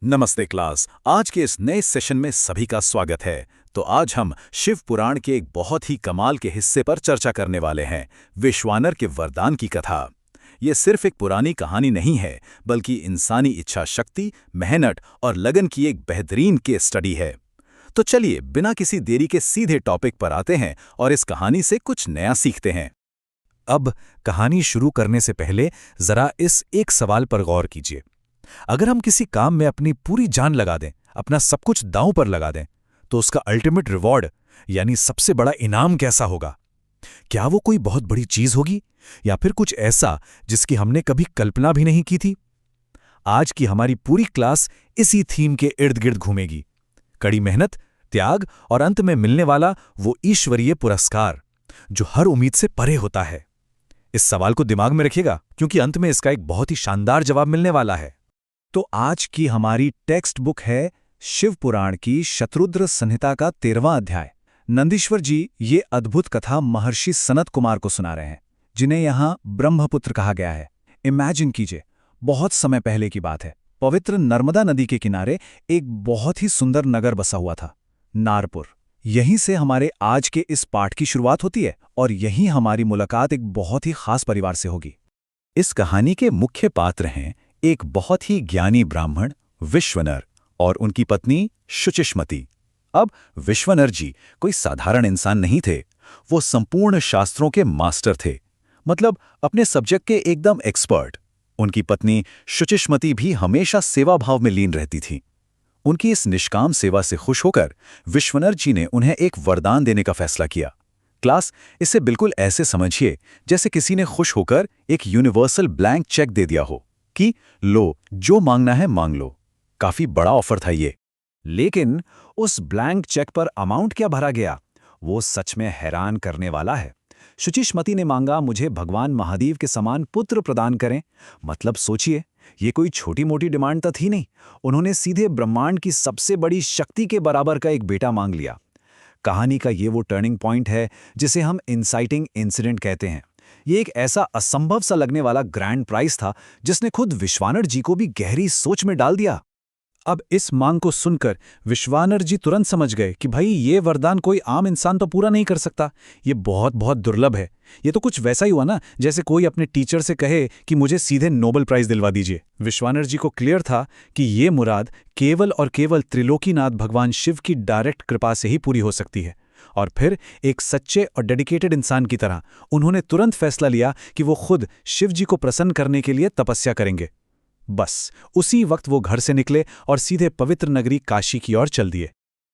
नमस्ते क्लास। आज के इस नए सेशन में सभी का स्वागत है। तो आज हम शिव पुराण के एक बहुत ही कमाल के हिस्से पर चर्चा करने वाले हैं, वैश्वानर के वरदान की कथा। ये सिर्फ एक पुरानी कहानी नहीं है, बल्कि इंसानी इच्छा शक्ति, मेहनत और लगन की एक बेहतरीन केस स्टडी है। तो चलिए बिना किसी देरी के सीधे टॉपिक पर आते हैं और इस कहानी से कुछ नया सीखते हैं। अब कहानी शुरू करने से पहले जरा इस एक सवाल पर गौर कीजिए। अगर हम किसी काम में अपनी पूरी जान लगा दें, अपना सब कुछ दांव पर लगा दें, तो उसका अल्टीमेट रिवॉर्ड यानी सबसे बड़ा इनाम कैसा होगा? क्या वो कोई बहुत बड़ी चीज होगी या फिर कुछ ऐसा जिसकी हमने कभी कल्पना भी नहीं की थी? आज की हमारी पूरी क्लास इसी थीम के इर्द गिर्द घूमेगी। कड़ी मेहनत, त्याग और अंत में मिलने वाला वो ईश्वरीय पुरस्कार जो हर उम्मीद से परे होता है। इस सवाल को दिमाग में रखिएगा, क्योंकि अंत में इसका एक बहुत ही शानदार जवाब मिलने वाला है। तो आज की हमारी टेक्स्ट बुक है शिव पुराण की शतरुद्र संहिता का 13वां अध्याय। नंदीश्वर जी ये अद्भुत कथा महर्षि सनत कुमार को सुना रहे हैं, जिन्हें यहां ब्रह्मपुत्र कहा गया है। इमेजिन कीजिए, बहुत समय पहले की बात है। पवित्र नर्मदा नदी के किनारे एक बहुत ही सुंदर नगर बसा हुआ था, नारपुर। यहीं से हमारे आज के इस पाठ की शुरुआत होती है और यहीं हमारी मुलाकात एक बहुत ही खास परिवार से होगी। इस कहानी के मुख्य पात्र हैं एक बहुत ही ज्ञानी ब्राह्मण विश्वनर और उनकी पत्नी शुचिष्मति। अब विश्वनर जी कोई साधारण इंसान नहीं थे, वो संपूर्ण शास्त्रों के मास्टर थे, मतलब अपने सब्जेक्ट के एकदम एक्सपर्ट। उनकी पत्नी शुचिष्मति भी हमेशा सेवा भाव में लीन रहती थी। उनकी इस निष्काम सेवा से खुश होकर विश्वनर जी ने उन्हें एक वरदान देने का फैसला किया। क्लास, इसे बिल्कुल ऐसे समझिए जैसे किसी ने खुश होकर एक यूनिवर्सल ब्लैंक चेक दे दिया हो कि लो, जो मांगना है मांग लो। काफी बड़ा ऑफर था ये। लेकिन उस ब्लैंक चेक पर अमाउंट क्या भरा गया, वो सच में हैरान करने वाला है। शुचिष्मति ने मांगा, मुझे भगवान महादेव के समान पुत्र प्रदान करें। मतलब सोचिए, ये कोई छोटी मोटी डिमांड तो थी नहीं। उन्होंने सीधे ब्रह्मांड की सबसे बड़ी शक्ति के बराबर का एक बेटा मांग लिया। कहानी का ये वो टर्निंग पॉइंट है जिसे हम इंसाइटिंग इंसिडेंट कहते हैं। ये एक ऐसा असंभव सा लगने वाला ग्रैंड प्राइज था जिसने खुद विश्वानर जी को भी गहरी सोच में डाल दिया। अब इस मांग को सुनकर विश्वानर जी तुरंत समझ गए कि भाई ये वरदान कोई आम इंसान तो पूरा नहीं कर सकता, ये बहुत बहुत दुर्लभ है। ये तो कुछ वैसा ही हुआ ना जैसे कोई अपने टीचर से कहे कि मुझे सीधे नोबेल प्राइज दिलवा दीजिए। विश्वानर जी को क्लियर था कि ये मुराद केवल और केवल त्रिलोकीनाथ भगवान शिव की डायरेक्ट कृपा से ही पूरी हो सकती है। और फिर एक सच्चे और डेडिकेटेड इंसान की तरह उन्होंने तुरंत फैसला लिया कि वो खुद शिव जी को प्रसन्न करने के लिए तपस्या करेंगे। बस उसी वक्त वो घर से निकले और सीधे पवित्र नगरी काशी की ओर चल दिए।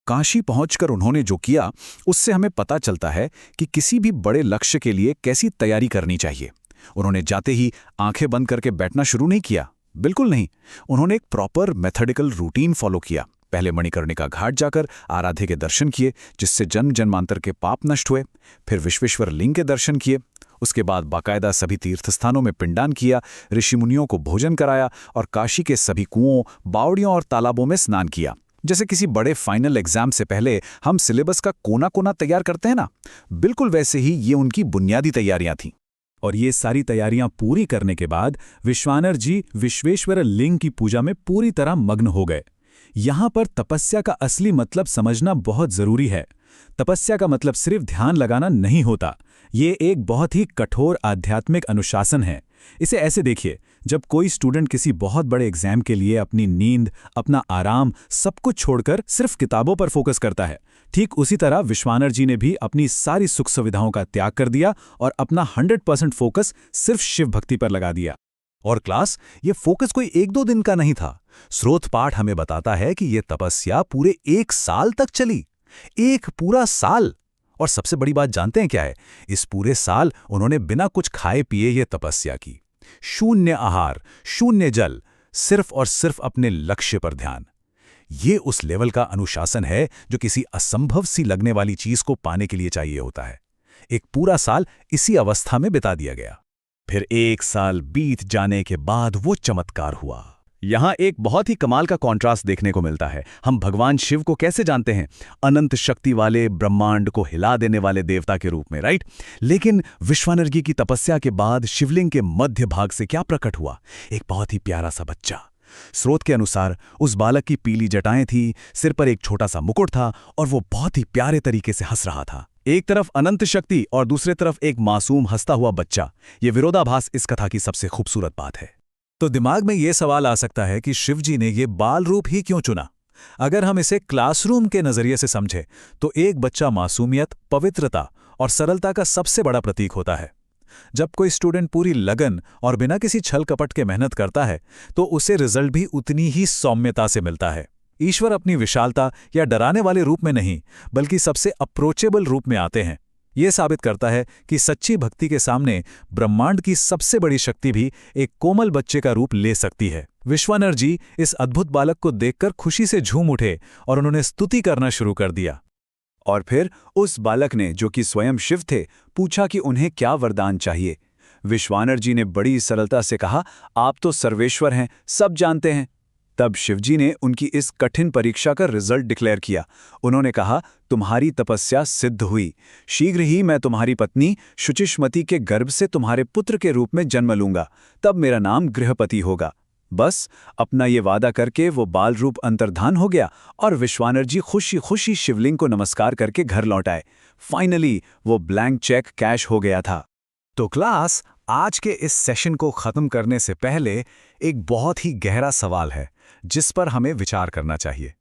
काशी पहुंचकर उन्होंने जो किया उससे हमें पता चलता है कि किसी भी बड़े लक्ष्य के लिए कैसी तैयारी करनी चाहिए। उन्होंने जाते ही आंखें बंद करके बैठना शुरू नहीं किया, बिल्कुल नहीं। उन्होंने एक प्रॉपर मेथडिकल रूटीन फॉलो किया। पहले मणिकर्णिका घाट जाकर आराध्य के दर्शन किए, जिससे जन्म जन्मांतर के पाप नष्ट हुए। फिर विश्वेश्वर लिंग के दर्शन किए। उसके बाद बाकायदा सभी तीर्थस्थानों में पिंडदान किया, ऋषि मुनियों को भोजन कराया और काशी के सभी कुओं, बावड़ियों और तालाबों में स्नान किया। जैसे किसी बड़े फाइनल एग्जाम से पहले हम सिलेबस का कोना कोना तैयार करते हैं ना, बिल्कुल वैसे ही ये उनकी बुनियादी तैयारियां थीं। और ये सारी तैयारियां पूरी करने के बाद विश्वानर जी विश्वेश्वर लिंग की पूजा में पूरी तरह मग्न हो गए। यहां पर तपस्या का असली मतलब समझना बहुत जरूरी है। तपस्या का मतलब सिर्फ ध्यान लगाना नहीं होता, ये एक बहुत ही कठोर आध्यात्मिक अनुशासन है। इसे ऐसे देखिए, जब कोई स्टूडेंट किसी बहुत बड़े एग्जाम के लिए अपनी नींद, अपना आराम, सब कुछ छोड़कर सिर्फ किताबों पर फोकस करता है, ठीक उसी तरह विश्वानर जी ने भी अपनी सारी सुख सुविधाओं का त्याग कर दिया और अपना 100% फोकस सिर्फ शिव भक्ति पर लगा दिया। और क्लास, ये फोकस कोई 1-2 दिन का नहीं था। स्रोत पाठ हमें बताता है कि ये तपस्या पूरे 1 साल तक चली। 1 पूरा साल। और सबसे बड़ी बात जानते हैं क्या है? इस पूरे साल उन्होंने बिना कुछ खाए पिए ये तपस्या की। शून्य आहार, शून्य जल, सिर्फ और सिर्फ अपने लक्ष्य पर ध्यान। ये उस लेवल का अनुशासन है जो किसी असंभव सी लगने वाली चीज को पाने के लिए चाहिए होता है। एक पूरा साल इसी अवस्था में बिता दिया गया। फिर 1 साल बीत जाने के बाद वो चमत्कार हुआ। यहाँ एक बहुत ही कमाल का कॉन्ट्रास्ट देखने को मिलता है। हम भगवान शिव को कैसे जानते हैं? अनंत शक्ति वाले, ब्रह्मांड को हिला देने वाले देवता के रूप में, राइट? लेकिन विश्वानर जी की तपस्या के बाद शिवलिंग के मध्य भाग से क्या प्रकट हुआ? एक बहुत ही प्यारा सा बच्चा, स्रोत के अनुसार उस बालक की पीली जटाएं थी, सिर पर एक छोटा सा मुकुट था और वो बहुत ही प्यारे तरीके से हंस रहा था। एक तरफ अनंत शक्ति और दूसरे तरफ एक मासूम हंसता हुआ बच्चा। ये विरोधाभास इस कथा की सबसे खूबसूरत बात है। तो दिमाग में ये सवाल आ सकता है कि शिवजी ने ये बाल रूप ही क्यों चुना? अगर हम इसे क्लासरूम के नजरिए से समझें तो एक बच्चा मासूमियत, पवित्रता और सरलता का सबसे बड़ा प्रतीक होता है। जब कोई स्टूडेंट पूरी लगन और बिना किसी छल कपट के मेहनत करता है तो उसे रिजल्ट भी उतनी ही सौम्यता से मिलता है। ईश्वर अपनी विशालता या डराने वाले रूप में नहीं, बल्कि सबसे अप्रोचेबल रूप में आते हैं। यह साबित करता है कि सच्ची भक्ति के सामने ब्रह्मांड की सबसे बड़ी शक्ति भी एक कोमल बच्चे का रूप ले सकती है। विश्वानर जी इस अद्भुत बालक को देखकर खुशी से झूम उठे और उन्होंने स्तुति करना शुरू कर दिया। और फिर उस बालक ने, जो कि स्वयं शिव थे, पूछा कि उन्हें क्या वरदान चाहिए। विश्वानर जी ने बड़ी सरलता से कहा, आप तो सर्वेश्वर हैं, सब जानते हैं। तब शिवजी ने उनकी इस कठिन परीक्षा का रिजल्ट डिक्लेयर किया। उन्होंने कहा, तुम्हारी तपस्या सिद्ध हुई। शीघ्र ही मैं तुम्हारी पत्नी शुचिष्मति के गर्भ से तुम्हारे पुत्र के रूप में जन्म लूंगा। तब मेरा नाम गृहपति होगा। बस अपना ये वादा करके वो बाल रूप अंतर्धान हो गया और विश्वानर जी खुशी खुशी शिवलिंग को नमस्कार करके घर लौट आए। फाइनली वो ब्लैंक चेक कैश हो गया था। तो क्लास, आज के इस सेशन को खत्म करने से पहले एक बहुत ही गहरा सवाल है जिस पर हमें विचार करना चाहिए।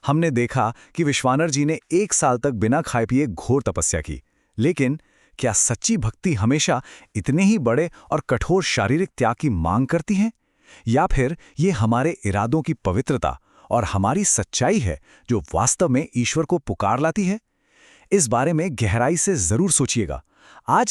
हमने देखा कि विश्वानर जी ने 1 साल तक बिना खाए पिए घोर तपस्या की, लेकिन क्या सच्ची भक्ति हमेशा इतने ही बड़े और कठोर शारीरिक त्याग की मांग करती है, या फिर ये हमारे इरादों की पवित्रता और हमारी सच्चाई है जो वास्तव में ईश्वर को पुकार लाती है? इस बारे में गहराई से जरूर सोचिएगा। आज